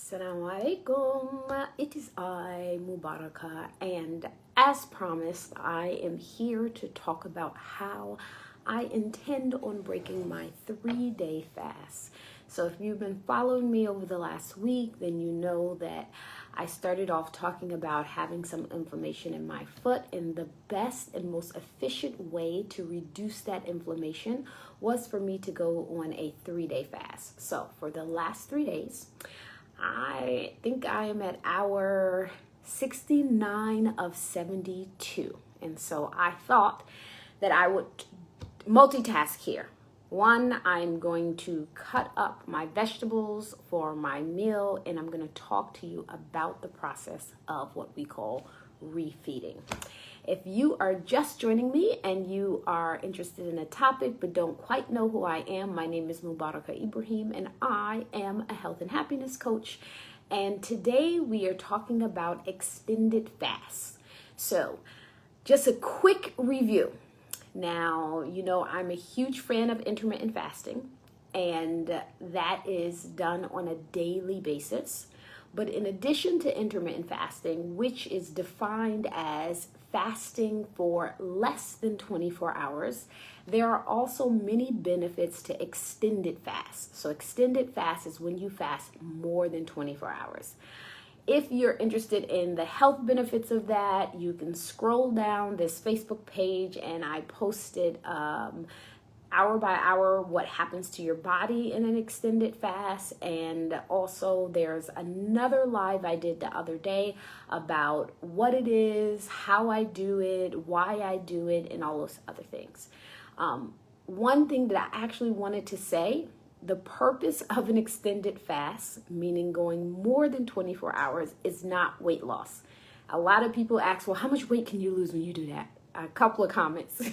Assalamu alaikum. It is I, Mubaraka, and as promised, I am here to talk about how I intend on breaking my 3-day fast. So if you've been following me over the last week, then you know that I started off talking about having some inflammation in my foot, and the best and most efficient way to reduce that inflammation was for me to go on a 3-day fast. So for the last 3 days, I think I am at hour 69 of 72. And so I thought that I would multitask here. One, I'm going to cut up my vegetables for my meal, and I'm going to talk to you about the process of what we call refeeding. If you are just joining me and you are interested in a topic but don't quite know who I am, my name is Mubaraka Ibrahim and I am a health and happiness coach. And today we are talking about extended fasts. So just a quick review. Now, you know, I'm a huge fan of intermittent fasting, and that is done on a daily basis. But in addition to intermittent fasting, which is defined as fasting for less than 24 hours, there are also many benefits to extended fast. So extended fast is when you fast more than 24 hours. If you're interested in the health benefits of that, you can scroll down this Facebook page, and I posted hour by hour what happens to your body in an extended fast. And also there's another live I did the other day about what it is, how I do it, why I do it, and all those other things. One thing that I actually wanted to say, the purpose of an extended fast, meaning going more than 24 hours, is not weight loss. A lot of people ask, well, how much weight can you lose when you do that? A couple of comments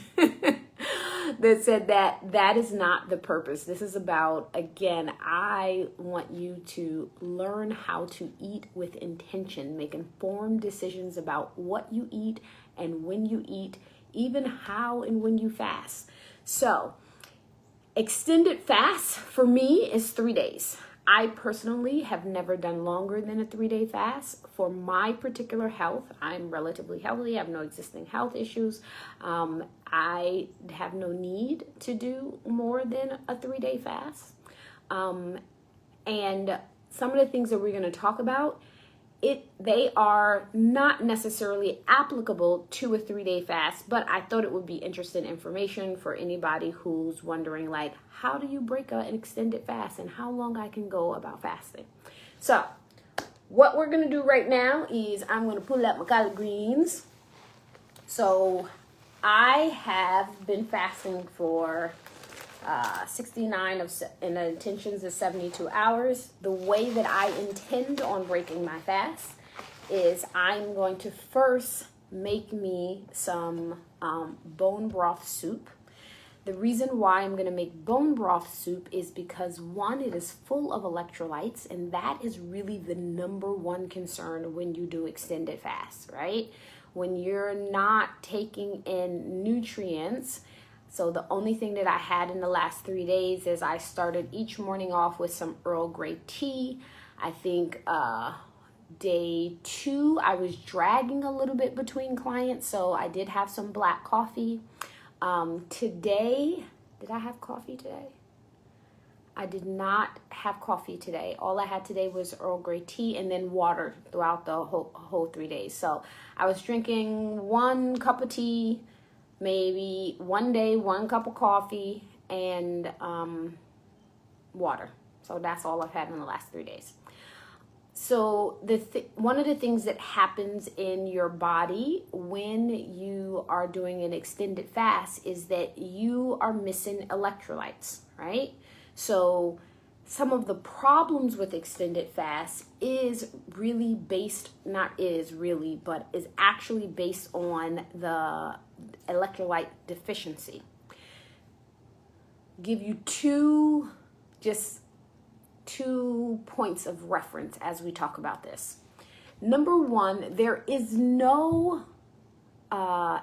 that said that is not the purpose. This is about, again, I want you to learn how to eat with intention, make informed decisions about what you eat and when you eat, even how and when you fast. So extended fast for me is 3 days. I personally have never done longer than a 3-day fast. For my particular health, I'm relatively healthy. I have no existing health issues. I have no need to do more than a 3-day fast. And some of the things that we're going to talk about, they are not necessarily applicable to a 3-day fast, but I thought it would be interesting information for anybody who's wondering, like, how do you break an extended fast and how long I can go about fasting. So what we're going to do right now is I'm going to pull out my collard greens. So I have been fasting for 69 and the intentions is 72 hours. The way that I intend on breaking my fast is I'm going to first make me some bone broth soup. The reason why I'm going to make bone broth soup is because, one, it is full of electrolytes, and that is really the number one concern when you do extended fast, right? When you're not taking in nutrients. So the only thing that I had in the last 3 days is I started each morning off with some Earl Grey tea. I think day 2, I was dragging a little bit between clients, so I did have some black coffee. Today, did I have coffee today? I did not have coffee today. All I had today was Earl Grey tea and then water throughout the whole 3 days. So I was drinking 1 cup of tea, maybe one day 1 cup of coffee, and water. So that's all I've had in the last 3 days. So one of the things that happens in your body when you are doing an extended fast is that you are missing electrolytes, right? So some of the problems with extended fast is actually based on the electrolyte deficiency. Give you two points of reference as we talk about this. Number one, there is no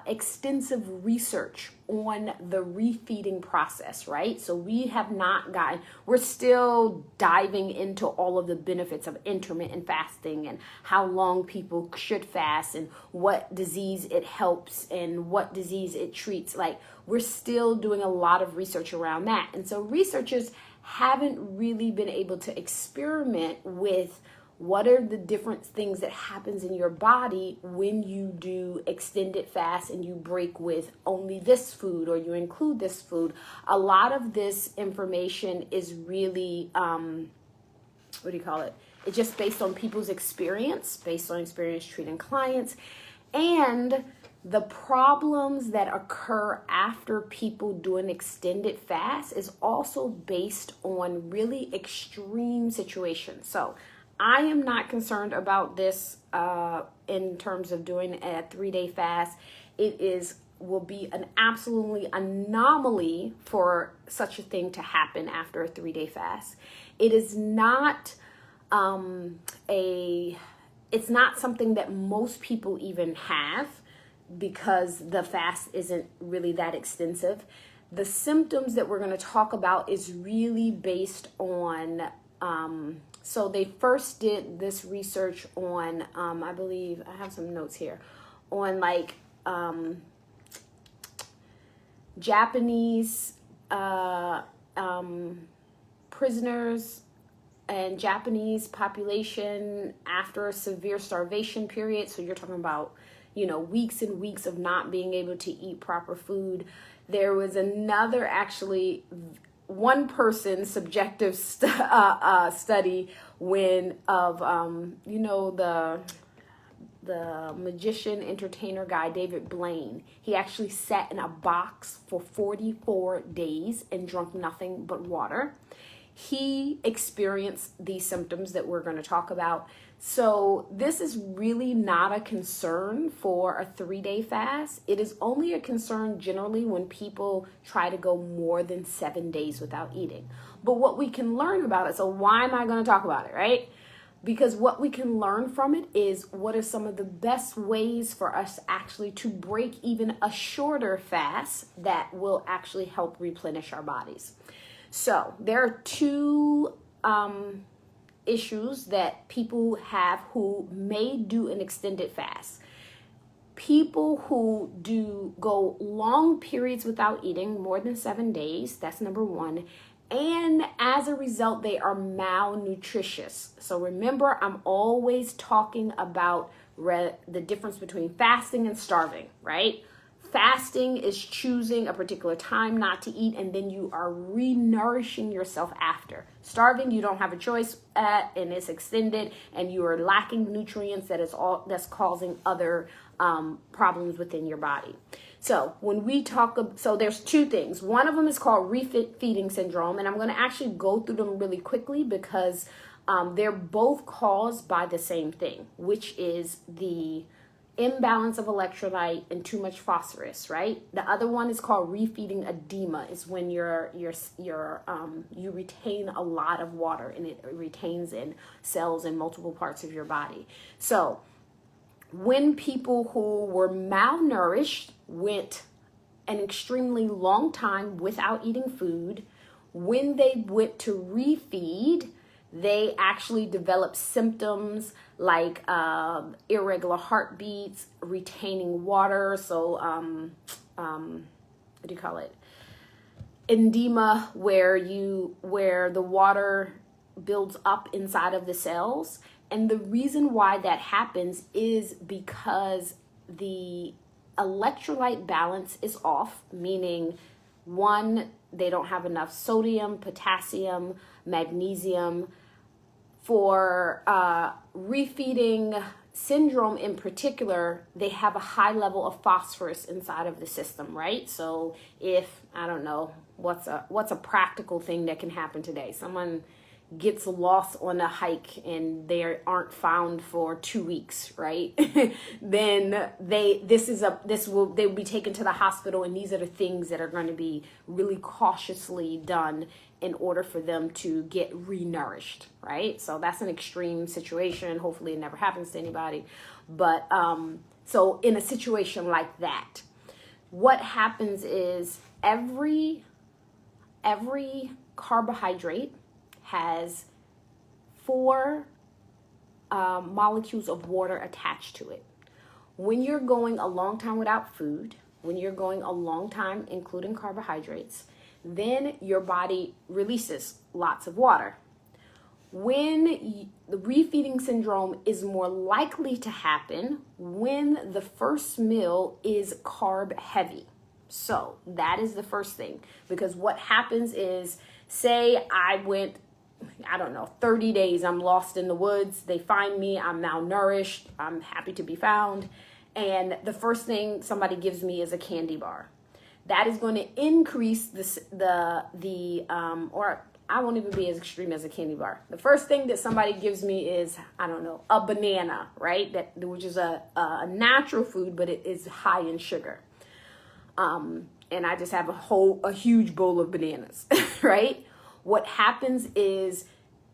extensive research on the refeeding process, right? So we have not gotten, we're still diving into all of the benefits of intermittent fasting and how long people should fast and what disease it helps and what disease it treats. Like, we're still doing a lot of research around that. And so researchers haven't really been able to experiment with what are the different things that happens in your body when you do extended fast and you break with only this food or you include this food. A lot of this information is really, It's just based on people's experience, treating clients, and the problems that occur after people do an extended fast is also based on really extreme situations. So I am not concerned about this in terms of doing a 3-day fast. Will be an absolutely anomaly for such a thing to happen after a 3-day fast. It is not it's not something that most people even have because the fast isn't really that extensive. The symptoms that we're going to talk about is really based on so they first did this research on, I believe, I have some notes here, on like Japanese prisoners and Japanese population after a severe starvation period. So you're talking about, weeks and weeks of not being able to eat proper food. There was another, actually, one person subjective study when of the magician entertainer guy David Blaine. He actually sat in a box for 44 days and drank nothing but water. He experienced these symptoms that we're going to talk about. So this is really not a concern for a 3-day fast. It is only a concern generally when people try to go more than 7 days without eating. But what we can learn about it, so why am I going to talk about it, right? Because what we can learn from it is what are some of the best ways for us actually to break even a shorter fast that will actually help replenish our bodies. So there are two issues that people have who may do an extended fast. People who do go long periods without eating, more than 7 days, that's number one. And as a result, they are malnutritious. So remember, I'm always talking about the difference between fasting and starving, right? Fasting is choosing a particular time not to eat, and then you are re-nourishing yourself after. Starving, you don't have a choice and it's extended, and you are lacking nutrients that's causing other problems within your body. So when we talk, so there's two things. One of them is called refeeding syndrome, and I'm going to actually go through them really quickly because they're both caused by the same thing, which is the imbalance of electrolyte and too much phosphorus, right? The other one is called refeeding edema. Is when you retain a lot of water and it retains in cells in multiple parts of your body. So when people who were malnourished went an extremely long time without eating food, when they went to refeed, they actually developed symptoms like irregular heartbeats, retaining water. So, edema, where the water builds up inside of the cells. And the reason why that happens is because the electrolyte balance is off, meaning one, they don't have enough sodium, potassium, magnesium. For refeeding syndrome in particular, they have a high level of phosphorus inside of the system, right? So if, I don't know, what's a practical thing that can happen today? Someone gets lost on a hike and they aren't found for 2 weeks, right? Then they will be taken to the hospital, and these are the things that are going to be really cautiously done in order for them to get renourished, right? So that's an extreme situation. Hopefully it never happens to anybody. But So in a situation like that, what happens is every carbohydrate has 4 molecules of water attached to it. When you're going a long time without food, when you're going a long time including carbohydrates, then your body releases lots of water. When the refeeding syndrome is more likely to happen when the first meal is carb heavy. So that is the first thing, because what happens is, say I went, 30 days, I'm lost in the woods. They find me, I'm malnourished, I'm happy to be found. And the first thing somebody gives me is a candy bar. That is going to increase or I won't even be as extreme as a candy bar. The first thing that somebody gives me is, a banana, right? Which is a natural food, but it is high in sugar. And I just have a huge bowl of bananas, right? What happens is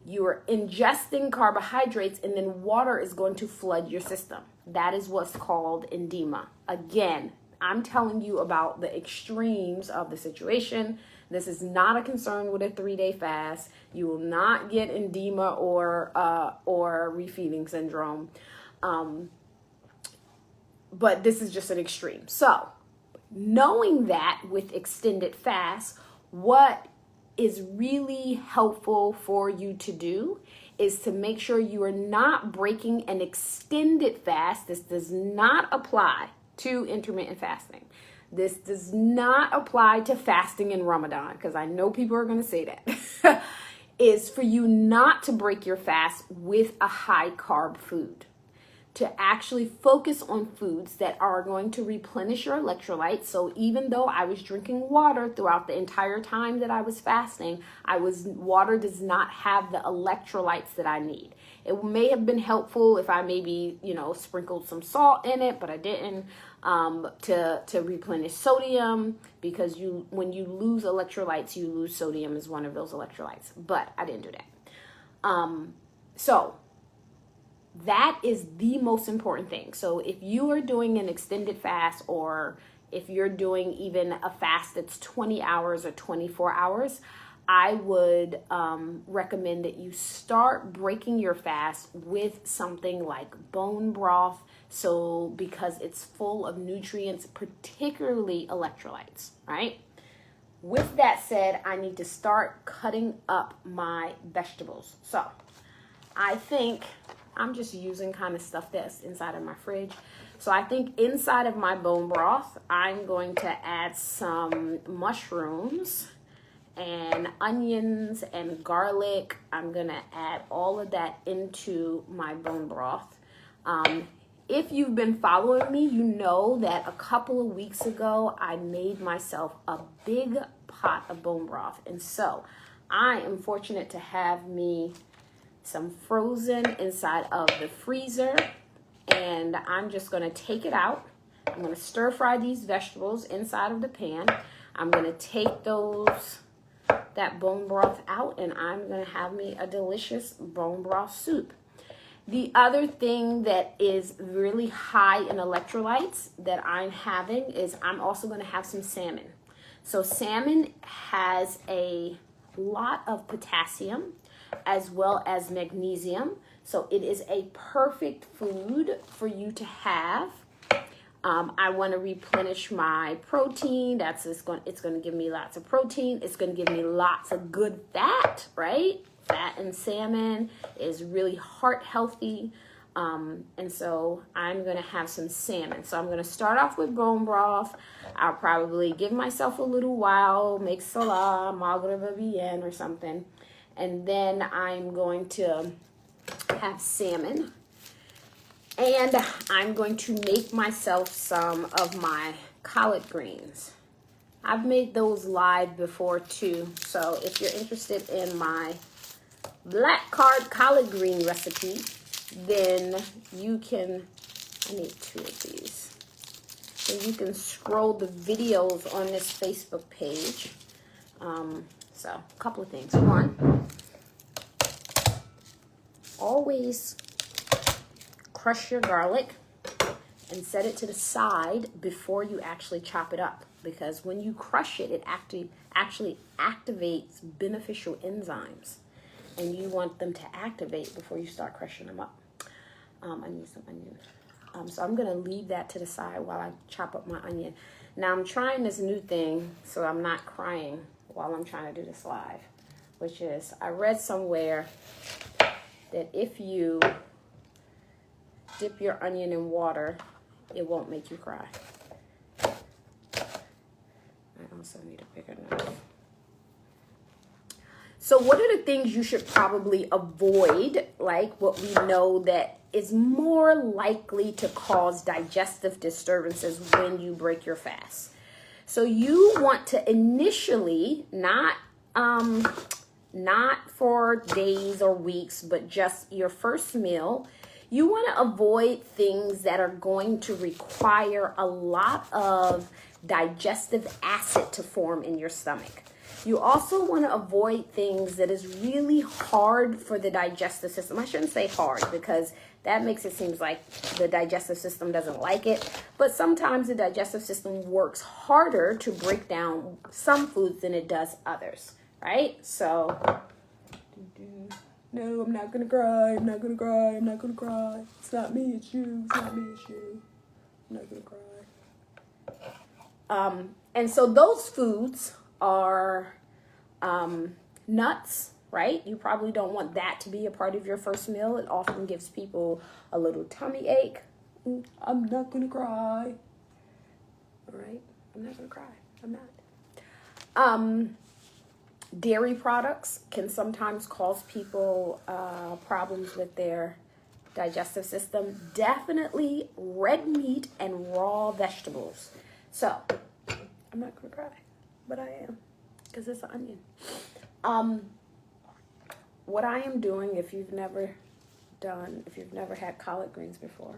you're ingesting carbohydrates and then water is going to flood your system. That is what's called edema. Again, I'm telling you about the extremes of the situation. This is not a concern with a 3-day fast. You will not get edema or refeeding syndrome. But this is just an extreme. So knowing that with extended fast, what is really helpful for you to do is to make sure you are not breaking an extended fast. This does not apply to intermittent fasting. This does not apply to fasting in Ramadan, because I know people are going to say that. Is for you not to break your fast with a high carb food. To actually focus on foods that are going to replenish your electrolytes. So even though I was drinking water throughout the entire time that I was fasting, water does not have the electrolytes that I need. It may have been helpful if I maybe, sprinkled some salt in it, but I didn't, to replenish sodium, because when you lose electrolytes, you lose sodium as one of those electrolytes, but I didn't do that. So that is the most important thing. So if you are doing an extended fast, or if you're doing even a fast that's 20 hours or 24 hours, I would recommend that you start breaking your fast with something like bone broth. So because it's full of nutrients, particularly electrolytes, right? With that said, I need to start cutting up my vegetables. So I think I'm just using kind of stuff that's inside of my fridge. So I think inside of my bone broth, I'm going to add some mushrooms and onions and garlic. I'm going to add all of that into my bone broth. If you've been following me, you know that a couple of weeks ago, I made myself a big pot of bone broth. And so I am fortunate to have me some frozen inside of the freezer, and I'm just going to take it out. I'm going to stir fry these vegetables inside of the pan. I'm going to take that bone broth out, and I'm going to have me a delicious bone broth soup. The other thing that is really high in electrolytes that I'm having is I'm also going to have some salmon. So salmon has a lot of potassium as well as magnesium. So it is a perfect food for you to have. I want to replenish my protein. It's going to give me lots of protein. It's going to give me lots of good fat, right? Fat in salmon is really heart healthy. And so I'm going to have some salmon. So I'm going to start off with bone broth. I'll probably give myself a little while, make salah, maghrib bien or something. And then I'm going to have salmon. And I'm going to make myself some of my collard greens. I've made those live before too. So if you're interested in my black collard green recipe, then you can, I need 2 of these. And you can scroll the videos on this Facebook page. So a couple of things. One, always crush your garlic and set it to the side before you actually chop it up. Because when you crush it, it actually activates beneficial enzymes. And you want them to activate before you start crushing them up. I need some onion. So I'm going to leave that to the side while I chop up my onion. Now I'm trying this new thing so I'm not crying while I'm trying to do this live. Which is, I read somewhere that if you dip your onion in water, it won't make you cry. I also need a bigger knife. So what are the things you should probably avoid, like what we know that is more likely to cause digestive disturbances when you break your fast? So you want to initially, not for days or weeks, but just your first meal, you want to avoid things that are going to require a lot of digestive acid to form in your stomach. You also want to avoid things that is really hard for the digestive system. I shouldn't say hard because that makes it seem like the digestive system doesn't like it. But sometimes the digestive system works harder to break down some foods than it does others, right? So, no, I'm not going to cry. I'm not going to cry. I'm not going to cry. It's not me, it's you. It's not me, it's you. I'm not going to cry. And so those foods are nuts, right? You probably don't want that to be a part of your first meal. It often gives people a little tummy ache. I'm not going to cry. All right? I'm not going to cry. I'm not. Dairy products can sometimes cause people problems with their digestive system. Definitely red meat and raw vegetables. So, I'm not going to cry, but I am, because it's an onion. What I am doing, if you've never had collard greens before,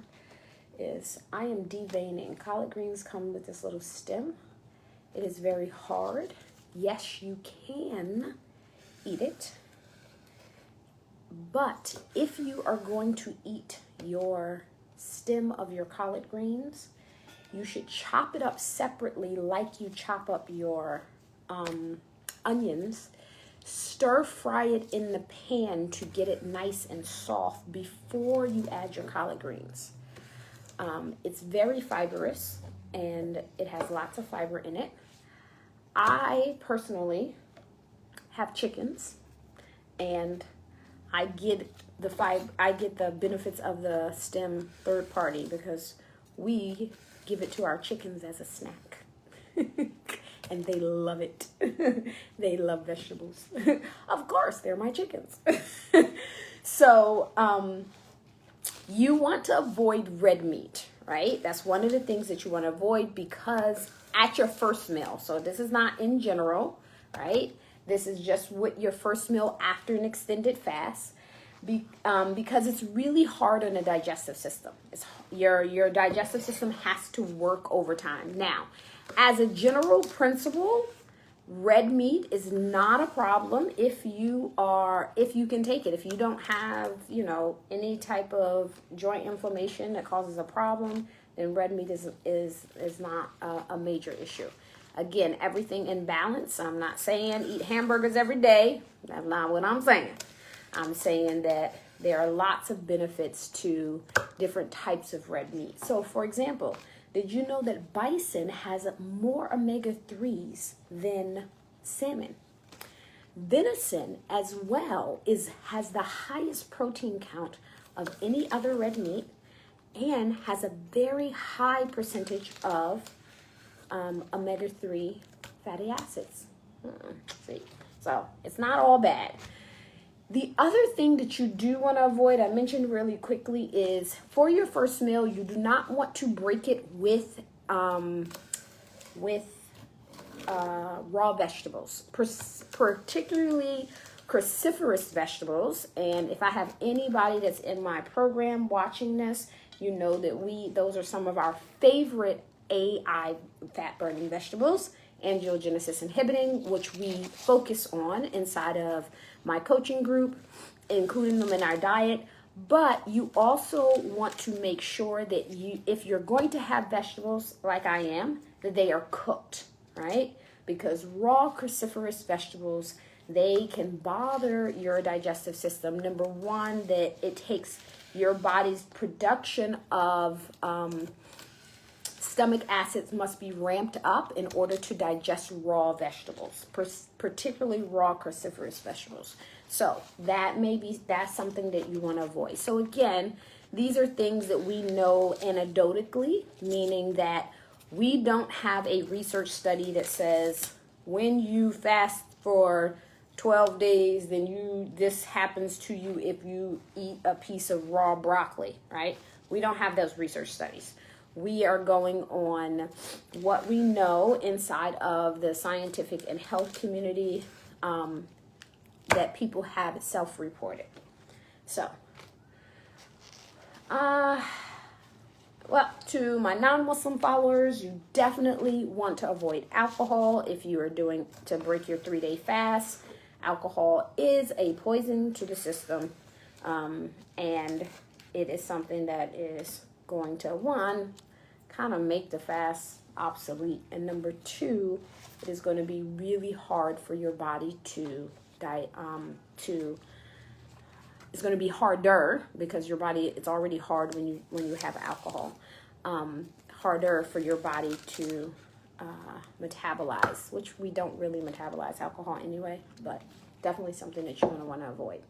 is I am deveining. Collard greens come with this little stem. It is very hard. Yes, you can eat it. But if you are going to eat your stem of your collard greens, you should chop it up separately like you chop up your onions. Stir fry it in the pan to get it nice and soft before you add your collard greens. It's very fibrous and it has lots of fiber in it. I personally have chickens and I get the benefits of the stem third party because we give it to our chickens as a snack. And they love it. They love vegetables. Of course, they're my chickens. So, you want to avoid red meat, right? That's one of the things that you want to avoid because at your first meal. So this is not in general, right? This is just with your first meal after an extended fast. Because it's really hard on the digestive system. Your digestive system has to work over time. Now, as a general principle, red meat is not a problem if you can take it. If you don't have, any type of joint inflammation that causes a problem, then red meat is not a major issue. Again, everything in balance. I'm not saying eat hamburgers every day. That's not what I'm saying. I'm saying that there are lots of benefits to different types of red meat. So, for example, did you know that bison has more omega-3s than salmon? Venison as well has the highest protein count of any other red meat and has a very high percentage of omega-3 fatty acids. See, so it's not all bad. The other thing that you do want to avoid, I mentioned really quickly, is for your first meal, you do not want to break it with raw vegetables, particularly cruciferous vegetables. And if I have anybody that's in my program watching this, you know that those are some of our favorite AI fat-burning vegetables, angiogenesis inhibiting, which we focus on inside of my coaching group, including them in our diet. But you also want to make sure that if you're going to have vegetables like I am, that they are cooked, right? Because raw cruciferous vegetables, they can bother your digestive system. Number one, that it takes your body's production of stomach acids must be ramped up in order to digest raw vegetables, particularly raw cruciferous vegetables. So that's something that you want to avoid. So again, these are things that we know anecdotally, meaning that we don't have a research study that says when you fast for 12 days, then this happens to you if you eat a piece of raw broccoli, right? We don't have those research studies. We are going on what we know inside of the scientific and health community that people have self-reported. So, well, to my non-Muslim followers, you definitely want to avoid alcohol if you are doing to break your 3-day fast. Alcohol is a poison to the system, and it is something that is going to, one, kind of make the fast obsolete, and number two, it is going to be really hard for your body to it's going to be harder because your body, it's already hard when you have alcohol, harder for your body to metabolize, which we don't really metabolize alcohol anyway, but definitely something that you're going to want to avoid.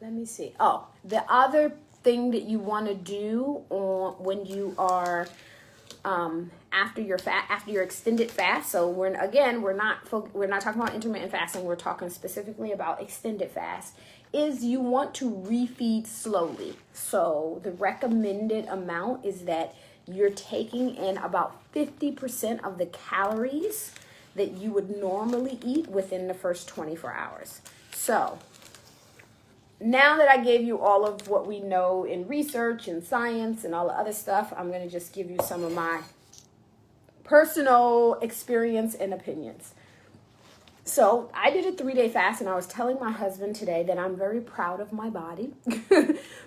Let me see. Oh, the other thing that you want to do when you are after your extended fast. So we're not talking about intermittent fasting. We're talking specifically about extended fast. Is you want to refeed slowly. So the recommended amount is that you're taking in about 50% of the calories that you would normally eat within the first 24 hours. So now that I gave you all of what we know in research and science and all the other stuff, I'm going to just give you some of my personal experience and opinions. So I did a 3-day fast, and I was telling my husband today that I'm very proud of my body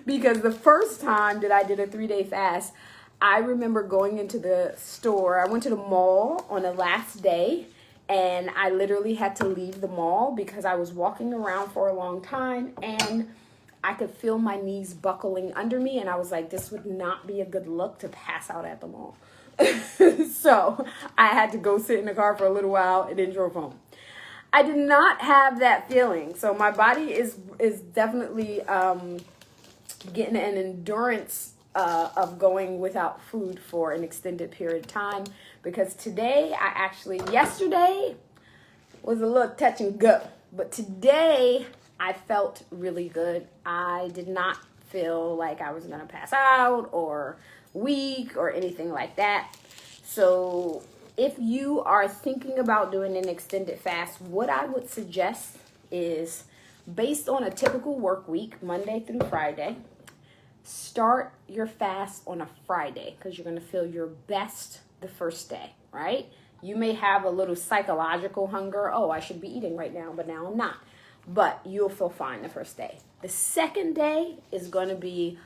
because the first time that I did a 3-day fast, I remember going into the store. I went to the mall on the last day, and I literally had to leave the mall because I was walking around for a long time and I could feel my knees buckling under me, and I was like, this would not be a good look to pass out at the mall. So I had to go sit in the car for a little while and then drove home. I did not have that feeling. So my body is definitely getting an endurance of going without food for an extended period of time, because yesterday was a little touch and go, but today I felt really good. I did not feel like I was going to pass out or weak or anything like that. So if you are thinking about doing an extended fast, what I would suggest is, based on a typical work week, Monday through Friday, start your fast on a Friday because you're going to feel your best the first day, right? You may have a little psychological hunger. Oh, I should be eating right now, but now I'm not. But you'll feel fine the first day. The second day is going to be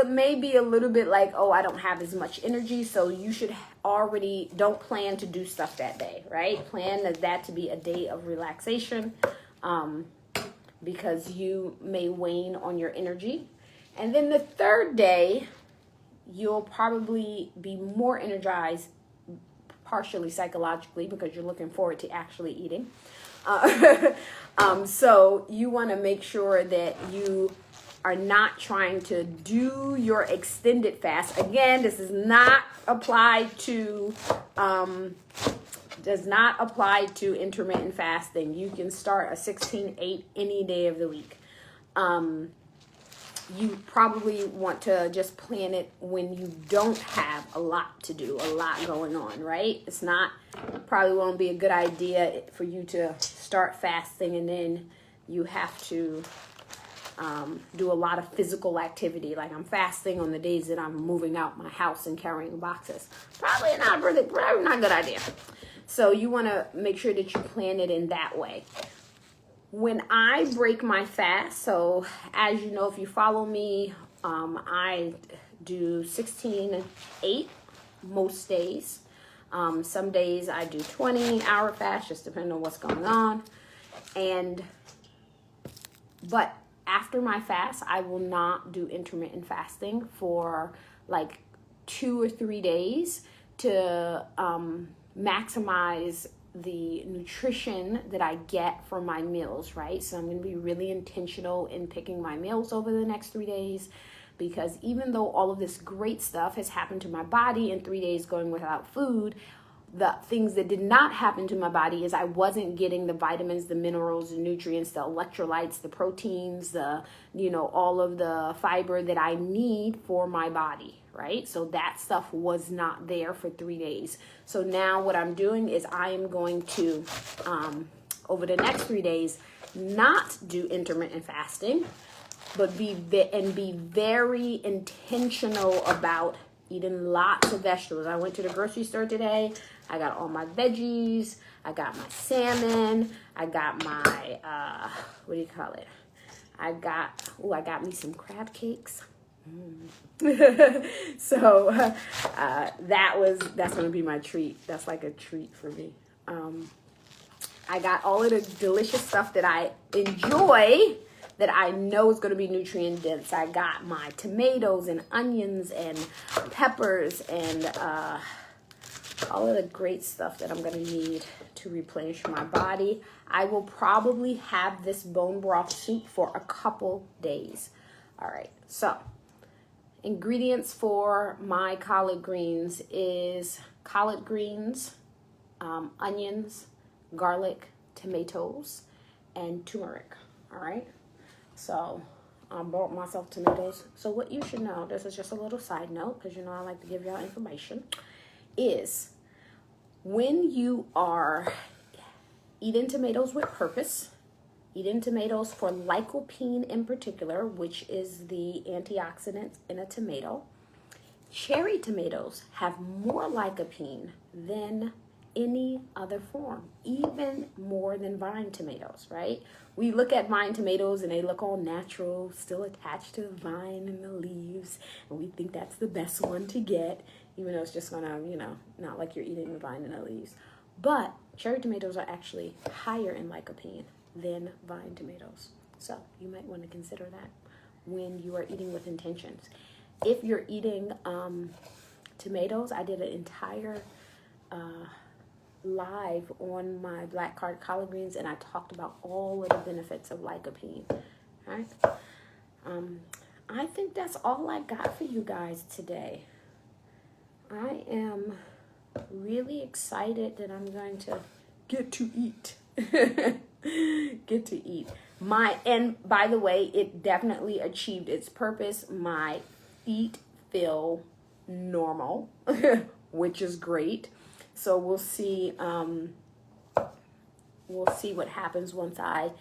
maybe a little bit like, oh, I don't have as much energy. So you should don't plan to do stuff that day, right? Plan that to be a day of relaxation because you may wane on your energy. And then the third day, you'll probably be more energized, partially psychologically, because you're looking forward to actually eating. So you want to make sure that you are not trying to do your extended fast. Again, this does not apply to intermittent fasting. You can start a 16-8 any day of the week. You probably want to just plan it when you don't have a lot to do, a lot going on, right? Probably won't be a good idea for you to start fasting and then you have to do a lot of physical activity. Like I'm fasting on the days that I'm moving out my house and carrying boxes. Probably not a good idea. So you want to make sure that you plan it in that way. when I break my fast, so as you know, if you follow me, I do 16-8 most days. Some days I do 20-hour fast, just depending on what's going on. But after my fast, I will not do intermittent fasting for like 2 or 3 days to maximize the nutrition that I get from my meals, right? So I'm going to be really intentional in picking my meals over the next 3 days, because even though all of this great stuff has happened to my body in 3 days going without food, the things that did not happen to my body is I wasn't getting the vitamins, the minerals, the nutrients, the electrolytes, the proteins, all of the fiber that I need for my body, right? So that stuff was not there for 3 days. So now what I'm doing is I am going to, over the next 3 days, not do intermittent fasting, but be very intentional about eating lots of vegetables. I went to the grocery store today. I got all my veggies. I got my salmon. I got my, what do you call it? I got me some crab cakes. So that's going to be my treat. That's like a treat for me. I got all of the delicious stuff that I enjoy that I know is going to be nutrient dense. I got my tomatoes and onions and peppers and all of the great stuff that I'm going to need to replenish my body. I will probably have this bone broth soup for a couple days. All right, so ingredients for my collard greens is collard greens, onions, garlic, tomatoes, and turmeric. All right. So I bought myself tomatoes. So what you should know, this is just a little side note, because you know I like to give y'all information, is when you are eating tomatoes with purpose, eating tomatoes for lycopene in particular, which is the antioxidant in a tomato, cherry tomatoes have more lycopene than any other form, even more than vine tomatoes, right? We look at vine tomatoes and they look all natural, still attached to the vine and the leaves, and we think that's the best one to get, even though it's just gonna, not like you're eating the vine and the leaves. But cherry tomatoes are actually higher in lycopene than vine tomatoes. So you might want to consider that when you are eating with intentions. If you're eating tomatoes, I did an entire live on my black collard greens, and I talked about all of the benefits of lycopene. All right. I think that's all I got for you guys today. I am really excited that I'm going to get to eat. Get to eat. And by the way, it definitely achieved its purpose. My feet feel normal, which is great. So we'll see what happens once my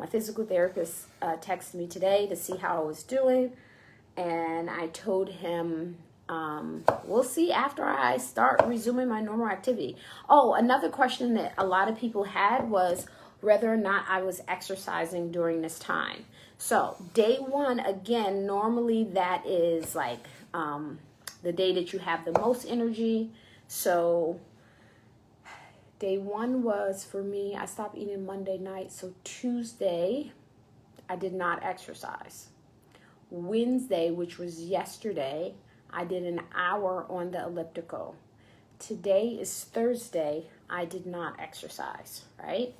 physical therapist texted me today to see how I was doing, and I told him we'll see after I start resuming my normal activity. Oh, another question that a lot of people had was whether or not I was exercising during this time. So day one, again, normally that is like the day that you have the most energy. So day one was, for me, I stopped eating Monday night. So Tuesday, I did not exercise. Wednesday, which was yesterday, I did an hour on the elliptical. Today is Thursday. I did not exercise, right?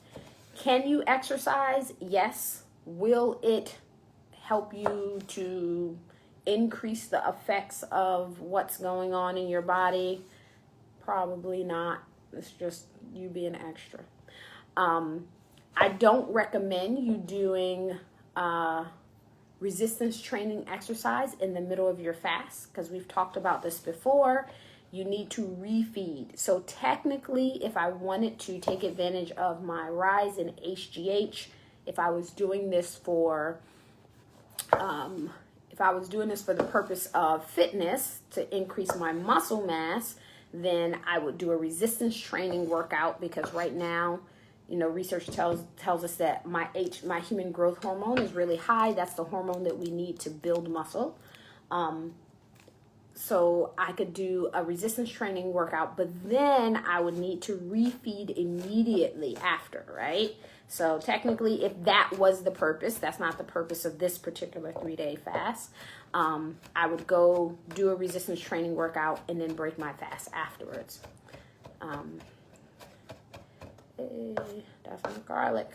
Can you exercise? Yes. Will it help you to increase the effects of what's going on in your body? Probably not. It's just you being extra. I don't recommend you doing resistance training exercise in the middle of your fast, because we've talked about this before. You need to refeed. So technically, if I wanted to take advantage of my rise in HGH, if I was doing this for the purpose of fitness to increase my muscle mass, then I would do a resistance training workout, because right now research tells us that my human growth hormone is really high. That's the hormone that we need to build muscle. So I could do a resistance training workout, but then I would need to refeed immediately after, right? So technically, if that was the purpose, that's not the purpose of this particular 3-day fast. I would go do a resistance training workout and then break my fast afterwards. That's my garlic.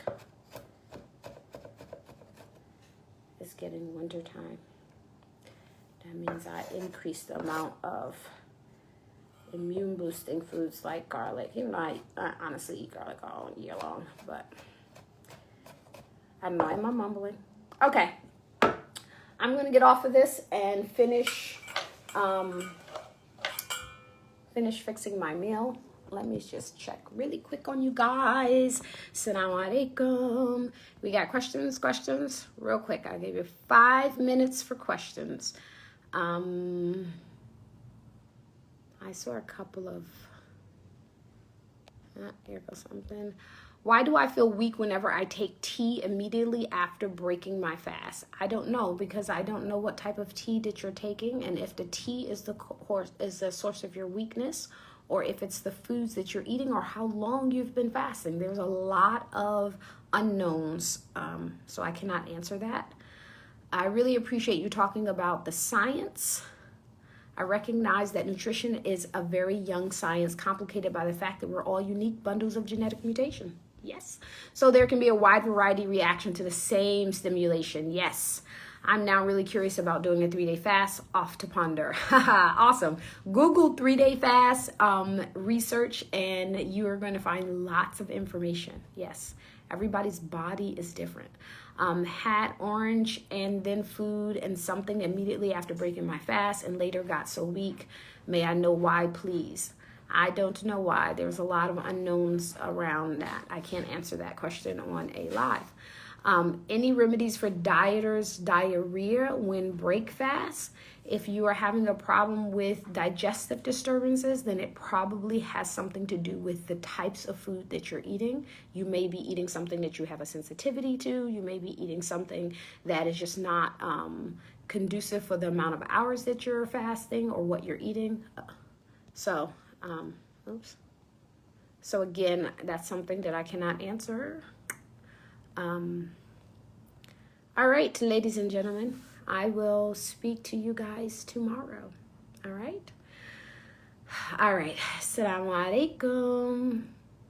It's getting wintertime. That means I increase the amount of immune boosting foods like garlic. Even though I honestly eat garlic all year long, but I don't know, am I mumbling? Okay, I'm gonna get off of this and finish fixing my meal. Let me just check really quick on you guys. Assalamu alaikum. We got questions? Real quick, I'll give you 5 minutes for questions. I saw a couple of, here goes something. Why do I feel weak whenever I take tea immediately after breaking my fast? I don't know, because I don't know what type of tea that you're taking, and if the tea is the source of your weakness, or if it's the foods that you're eating, or how long you've been fasting. There's a lot of unknowns, so I cannot answer that. I really appreciate you talking about the science. I recognize that nutrition is a very young science, complicated by the fact that we're all unique bundles of genetic mutation. Yes. So there can be a wide variety reaction to the same stimulation. Yes. I'm now really curious about doing a 3-day fast. Off to ponder. Awesome. Google 3-day fast research, and you are going to find lots of information. Yes. Everybody's body is different. Had orange and then food and something immediately after breaking my fast, and later got so weak. May I know why, please? I don't know why. There's a lot of unknowns around that. I can't answer that question on a live. Any remedies for dieters' diarrhea when break fast? If you are having a problem with digestive disturbances, then it probably has something to do with the types of food that you're eating. You may be eating something that you have a sensitivity to. You may be eating something that is just not conducive for the amount of hours that you're fasting or what you're eating. So again, that's something that I cannot answer. All right, ladies and gentlemen, I will speak to you guys tomorrow. All right. Assalamu alaikum.